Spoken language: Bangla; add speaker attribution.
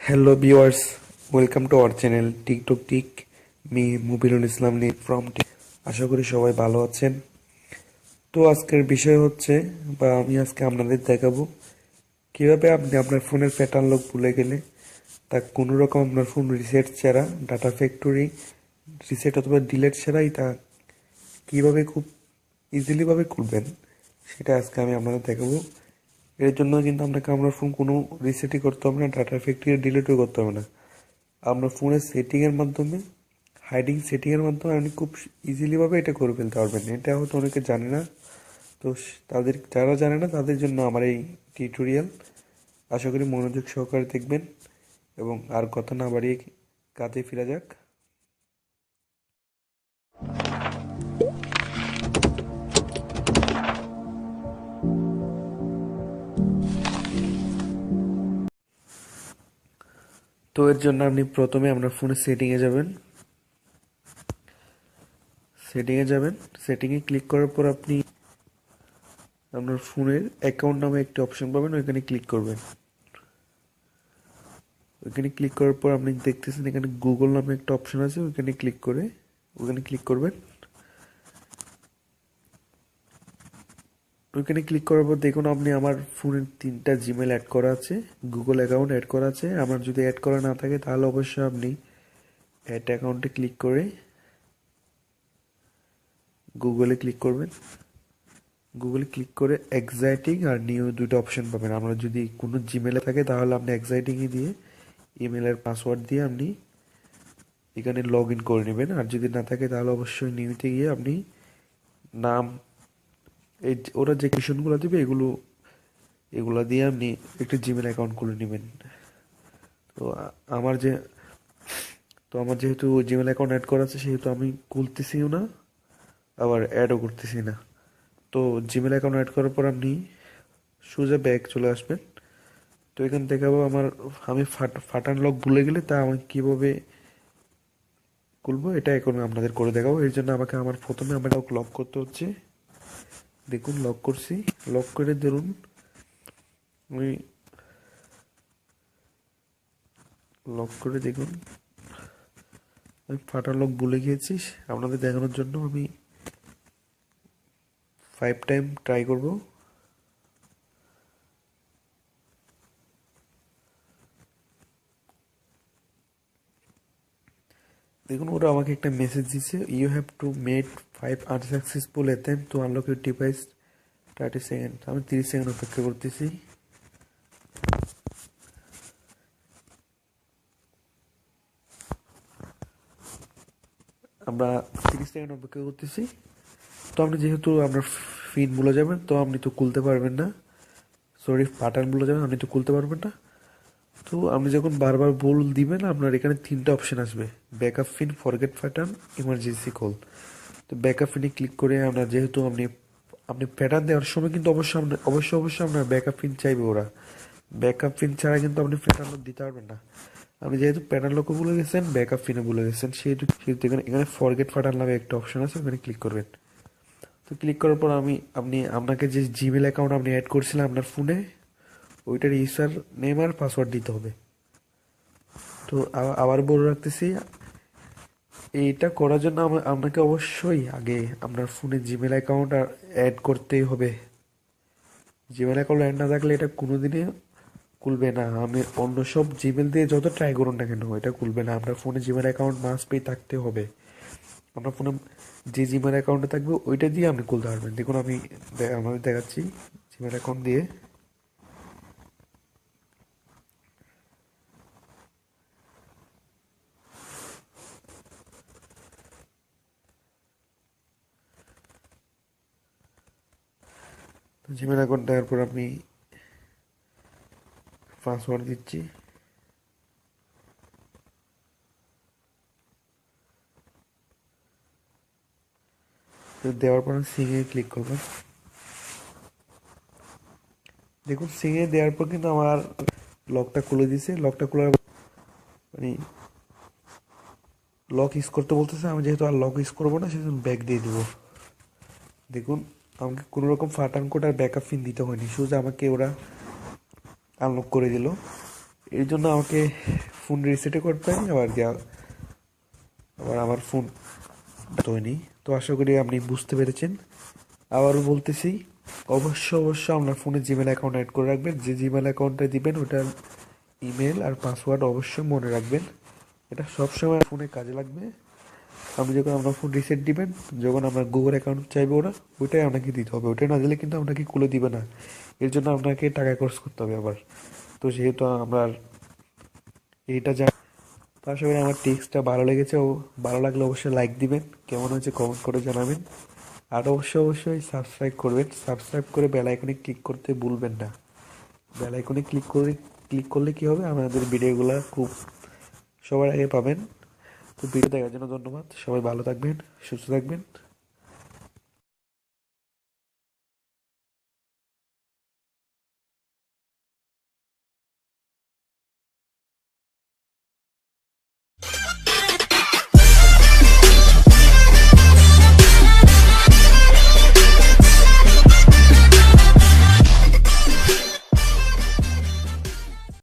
Speaker 1: Hello viewers, welcome to our channel TicToc Tic. Me মুবিরুল ইসলাম নি from Tik। আশা করি সবাই ভালো আছেন। তো আজকের বিষয় হচ্ছে আমি আজকে আপনাদের দেখাবো কিভাবে আপনি আপনার ফোনের প্যাটার্ন লক ভুলে গেলে তা কোনো রকম আপনার ফোন রিসেট ছাড়া ডাটা ফ্যাক্টরি রিসেট অথবা ডিলিট ছাড়াই তা কিভাবে খুব ইজিলি ভাবে খুলবেন সেটা আজকে আমি আপনাদের দেখাবো। এর জন্য কিন্তু আপনাকে আপনার ফোন কোনো রিসেটই করতে হবে না, ডাটা ফ্যাক্টরি ডিলিটও করতে হবে না। আপনার ফোনের সেটিংয়ের মাধ্যমে হাইডিং সেটিংয়ের মাধ্যমে আপনি খুব ইজিলি ভাবে এটা করে ফেলতে পারবেন। এটা হয়তো অনেকে জানে না, তো তাদের যারা জানে না তাদের জন্য আমার এই টিউটোরিয়াল। আশা করি মনোযোগ সহকারে দেখবেন এবং আর কথা না বাড়িয়ে কাজে ফিরা যাক। তো এর জন্য আপনি প্রথমে আপনার ফোনের সেটিংয়ে যাবেন। সেটিংয়ে ক্লিক করার পর আপনি আপনার ফোনের অ্যাকাউন্ট নামে একটি অপশন পাবেন, ওইখানে ক্লিক করবেন। ওইখানে ক্লিক করার পর আপনি দেখতেছেন এখানে গুগল নামে একটা অপশন আছে, ওইখানে ক্লিক করবেন। ওইখানে ক্লিক করার পর দেখুন আপনি আমার ফোনে 3টা জিমেল অ্যাড করা আছে, গুগল অ্যাকাউন্ট অ্যাড করা আছে। আমার যদি অ্যাড করা না থাকে তাহলে অবশ্যই আপনি অ্যাড অ্যাকাউন্টে ক্লিক করে গুগলে ক্লিক করবেন। গুগলে ক্লিক করে এক্সাইটিং আর নিউ দুটো অপশন পাবেন। আমরা যদি কোনো জিমেলে থাকে তাহলে আপনি এক্সাইটিংয়ে দিয়ে ইমেলের পাসওয়ার্ড দিয়ে আপনি এখানে লগ ইন করে নেবেন। আর যদি না থাকে তাহলে অবশ্যই নিউতে গিয়ে আপনি নাম এই ওরা যে কোয়েশনগুলো দেবে এগুলো দিয়ে আপনি একটা জিমেল অ্যাকাউন্ট খুলে নেবেন। তো আমার যে আমার যেহেতু জিমেল অ্যাকাউন্ট অ্যাড করা আছে সেহেতু আমি খুলতেছিও না, আবার অ্যাডও করতেছি না। তো জিমেল অ্যাকাউন্ট অ্যাড করার পর আপনি সোজা ব্যাক চলে আসবেন। তো এখান থেকে আমি ফাটান লক ভুলে গেলে তা আমি কীভাবে খুলবো এটা এখন আপনাদের করে দেখাবো। এর জন্য আমাকে প্রথমে আমার লক করতে হচ্ছে। দেখুন লক করছি, লক করে ধরুন আমি লক করে দেখুন আমি ফাটান লক ভুলে গিয়েছি। আপনাদের দেখানোর জন্য আমি 5 টাইম ট্রাই করব। দেখুন ওরা আমাকে একটা মেসেজ দিচ্ছে, you have to made 5 unsuccessful attempt to unlock your device 30 second. আমি 30 সেকেন্ড অপেক্ষা করতেছি। আমরা 30 সেকেন্ড অপেক্ষা করতেছি। তো আপনি যেহেতু আপনার পিন ভুলে যাবেন তো আপনি তো খুলতে পারবেন না, সরি প্যাটার্ন ভুলে যাবেন, আপনি তো খুলতে পারবেন না। তো আপনি যখন বারবার ভুল দিবেন আপনার এখানে 3টা অপশন আসবে, backup pin, forget pattern, emergency call. তো ব্যাকআপ পিনে ক্লিক করে আমরা যেহেতু আপনি প্যাটার্ন দেওয়ার সময় কিন্তু অবশ্যই আপনার ব্যাকআপ পিন চাইবে ওরা। ব্যাকআপ পিন ছাড়া কিন্তু আপনি প্যাটার্ন লক দিতে পারবেন না। আপনি যেহেতু প্যাটার্ন লকও ভুলে গেছেন, ব্যাকআপ পিনে ভুলে গেছেন, সেহেতু এখানে ফরগেট প্যাটার্ন নামে একটা অপশন আছে, ওখানে ক্লিক করবেন। তো ক্লিক করার পর আপনাকে যে জিমেল অ্যাকাউন্ট আপনি অ্যাড করছিলেন আপনার ফোনে, ওইটার ইউজার নেম আর পাসওয়ার্ড দিতে হবে। তো আবার বলে রাখতেছি, এইটা করার জন্য আপনাকে অবশ্যই আগে আপনার ফোনে জিমেল অ্যাকাউন্ট অ্যাড করতেই হবে। জিমেল অ্যাকাউন্ট অ্যাড না থাকলে এটা কোনোদিনই খুলবে না। আমি অন্য সব জিমেল দিয়ে যত ট্রাই করুন না কেন এটা খুলবে না। আপনার ফোনে জিমেল অ্যাকাউন্ট মাস্ট বি থাকতে হবে। আপনার ফোনে যে জিমেল অ্যাকাউন্টে থাকবে ওইটা দিয়ে আপনি খুলতে পারবেন। দেখুন আমি আমাদের দেখাচ্ছি জিমেল অ্যাকাউন্ট দিয়ে। জিমেল অ্যাকাউন্ট দেওয়ার পর আমি পাসওয়ার্ড দিচ্ছি। দেওয়ার পর সিংয়ে ক্লিক করবেন। দেখুন সিংয়ে দেওয়ার পর কিন্তু আমার লকটা খুলে দিছে। লকটা খোলার মানে লক ইউজ করতে বলতেছে, আমি যেহেতু আর লক ইউজ করবো না সেজন্য ব্যাক দিয়ে দেবো। দেখুন আমাকে কোনো রকম ফাটান কোড আর ব্যাকআপ পিন দিতে হয়নি, সোজা আমাকে ওরা আনলক করে দিল। এর জন্য আমাকে ফোন রিসেটও করতে হয় আবার আমার ফোন হয়নি। তো আশা করি আপনি বুঝতে পেরেছেন। আবারও বলতেছি, অবশ্যই আপনার ফোনে জিমেল অ্যাকাউন্ট অ্যাড করে রাখবেন। যে জিমেল অ্যাকাউন্টটা দিবেন ওটার ইমেল আর পাসওয়ার্ড অবশ্যই মনে রাখবেন। এটা সবসময় ফোনে কাজে লাগবে। আপনি যখন আপনার ফোন রিসেট দিবেন, যখন আপনার গুগল অ্যাকাউন্ট চাইবে ওরা, ওইটাই আপনাকে দিতে হবে। ওইটাই না দিলে কিন্তু আপনাকে খুলে দিবে না। এর জন্য আপনাকে টাকা খরচ করতে হবে আবার। তো যেহেতু আমার এইটা তো আশা করি আমার টেক্সটটা ভালো লেগেছে, ও ভালো লাগলে অবশ্যই লাইক দিবেন, কেমন হয়েছে কমেন্ট করে জানাবেন। আর অবশ্যই সাবস্ক্রাইব করবেন। সাবস্ক্রাইব করে বেল আইকনে ক্লিক করতে ভুলবেন না। বেল আইকনে ক্লিক করলে কি হবে, আমাদের ভিডিওগুলো খুব সবার আগে পাবেন। তো ভিডিও দেখার জন্য ধন্যবাদ। সবাই ভালো থাকবেন, সুস্থ থাকবেন।